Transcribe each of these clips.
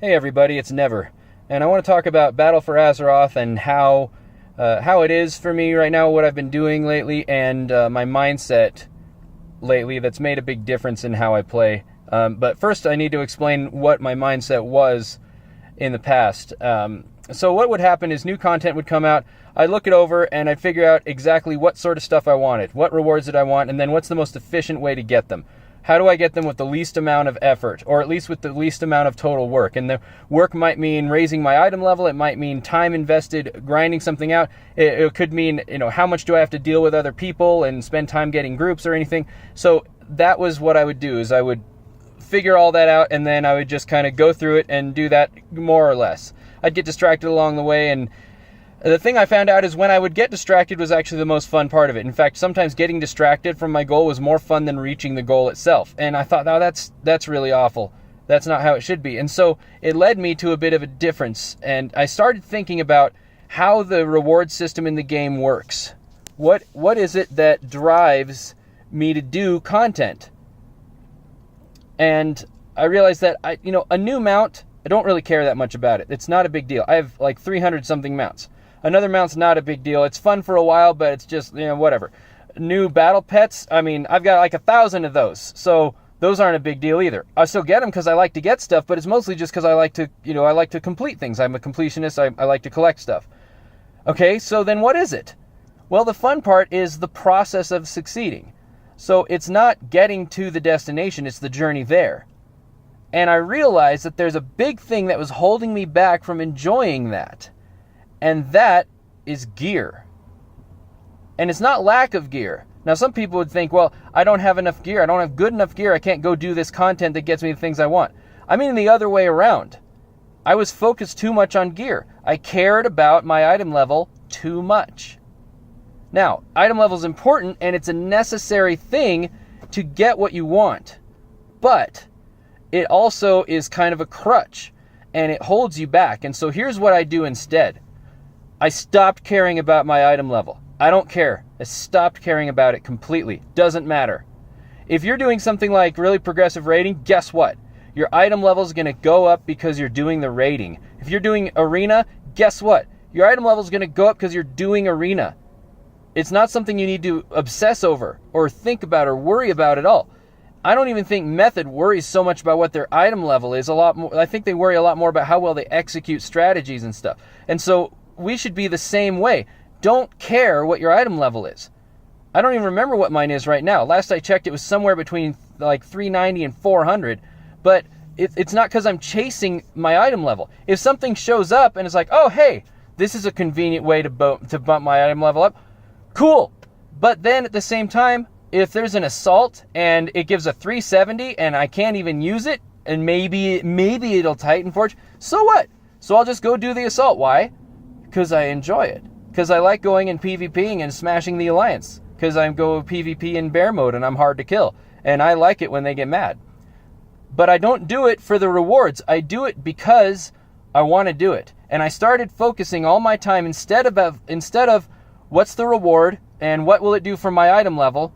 Hey everybody, it's Never, and I want to talk about Battle for Azeroth and how it is for me right now, what I've been doing lately, and my mindset lately that's made a big difference in how I play. But first I need to explain what my mindset was in the past. So what would happen is new content would come out, I'd look it over, and I'd figure out exactly what sort of stuff I wanted, what rewards did I want, and then what's the most efficient way to get them. How do I get them with the least amount of effort, or at least with the least amount of total work? And the work might mean raising my item level. It might mean time invested grinding something out. It could mean, how much do I have to deal with other people and spend time getting groups or anything. So that was what I would do, is I would figure all that out, and then I would just kind of go through it and do that more or less. I'd get distracted along the way, and the thing I found out is when I would get distracted was actually the most fun part of it. In fact, sometimes getting distracted from my goal was more fun than reaching the goal itself. And I thought, no, that's really awful. That's not how it should be. And so it led me to a bit of a difference. And I started thinking about how the reward system in the game works. What is it that drives me to do content? And I realized that a new mount, I don't really care that much about it. It's not a big deal. I have like 300 something mounts. Another mount's not a big deal. It's fun for a while, but it's just, whatever. New battle pets, I've got like 1,000 of those. So those aren't a big deal either. I still get them because I like to get stuff, but it's mostly just because I like to complete things. I'm a completionist. I like to collect stuff. Okay, so then what is it? Well, the fun part is the process of succeeding. So it's not getting to the destination, it's the journey there. And I realized that there's a big thing that was holding me back from enjoying that. And that is gear. And it's not lack of gear. Now, some people would think, well, I don't have enough gear. I don't have good enough gear. I can't go do this content that gets me the things I want. I mean the other way around. I was focused too much on gear. I cared about my item level too much. Now, item level is important, and it's a necessary thing to get what you want. But it also is kind of a crutch, and it holds you back. And so here's what I do instead. I stopped caring about my item level. I don't care. I stopped caring about it completely. Doesn't matter. If you're doing something like really progressive raiding, guess what? Your item level is going to go up because you're doing the raiding. If you're doing arena, guess what? Your item level is going to go up because you're doing arena. It's not something you need to obsess over or think about or worry about at all. I don't even think Method worries so much about what their item level is. A lot more. I think they worry a lot more about how well they execute strategies and stuff. And so we should be the same way. Don't care what your item level is. I don't even remember what mine is right now. Last I checked, it was somewhere between like 390 and 400. But it's not because I'm chasing my item level. If something shows up and it's like, oh, hey, this is a convenient way to bump my item level up, cool. But then at the same time, if there's an assault and it gives a 370 and I can't even use it, and maybe it'll Titan Forge, so what? So I'll just go do the assault. Why? Because I enjoy it. Because I like going and PvPing and smashing the Alliance. Because I go PvP in bear mode and I'm hard to kill. And I like it when they get mad. But I don't do it for the rewards. I do it because I want to do it. And I started focusing all my time, instead of what's the reward and what will it do for my item level,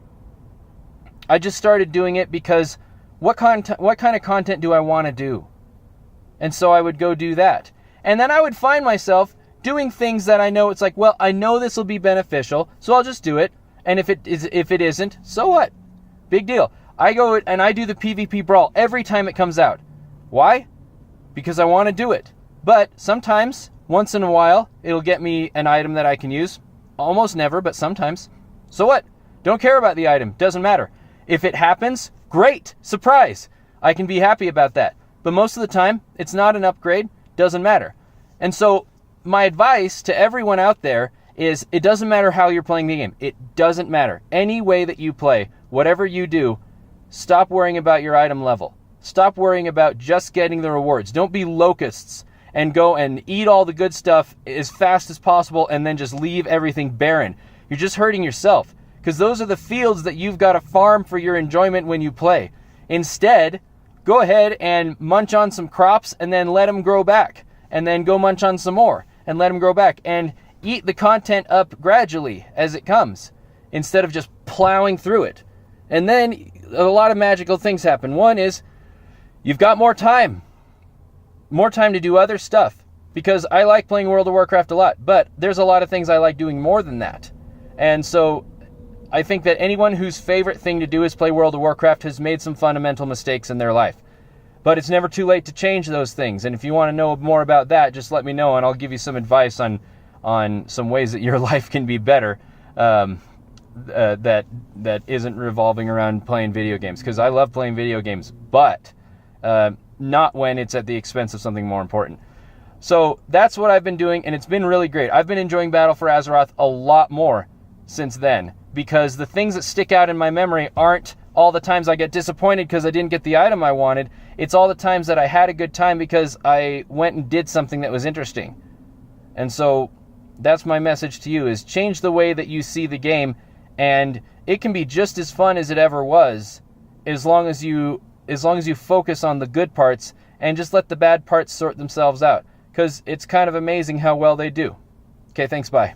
I just started doing it because what kind of content do I want to do? And so I would go do that. And then I would find myself doing things that I know, it's like, well, I know this will be beneficial, so I'll just do it. And if it isn't, so what? Big deal. I go and I do the PvP brawl every time it comes out. Why? Because I want to do it. But sometimes, once in a while, it'll get me an item that I can use. Almost never, but sometimes. So what? Don't care about the item. Doesn't matter. If it happens, great. Surprise. I can be happy about that. But most of the time, it's not an upgrade. Doesn't matter. And so my advice to everyone out there is, it doesn't matter how you're playing the game. It doesn't matter. Any way that you play, whatever you do, stop worrying about your item level. Stop worrying about just getting the rewards. Don't be locusts and go and eat all the good stuff as fast as possible and then just leave everything barren. You're just hurting yourself, because those are the fields that you've got to farm for your enjoyment when you play. Instead, go ahead and munch on some crops and then let them grow back. And then go munch on some more and let them grow back. And eat the content up gradually as it comes, instead of just plowing through it. And then a lot of magical things happen. One is, you've got more time. more time to do other stuff, because I like playing World of Warcraft a lot, but there's a lot of things I like doing more than that. And so I think that anyone whose favorite thing to do is play World of Warcraft has made some fundamental mistakes in their life. But it's never too late to change those things. And if you want to know more about that, just let me know, and I'll give you some advice on some ways that your life can be better, that isn't revolving around playing video games. Because I love playing video games, but not when it's at the expense of something more important. So that's what I've been doing, and it's been really great. I've been enjoying Battle for Azeroth a lot more since then, because the things that stick out in my memory aren't all the times I get disappointed because I didn't get the item I wanted. It's all the times that I had a good time because I went and did something that was interesting. And so that's my message to you, is change the way that you see the game, and it can be just as fun as it ever was, as long as you focus on the good parts and just let the bad parts sort themselves out, because it's kind of amazing how well they do. Okay, thanks, bye.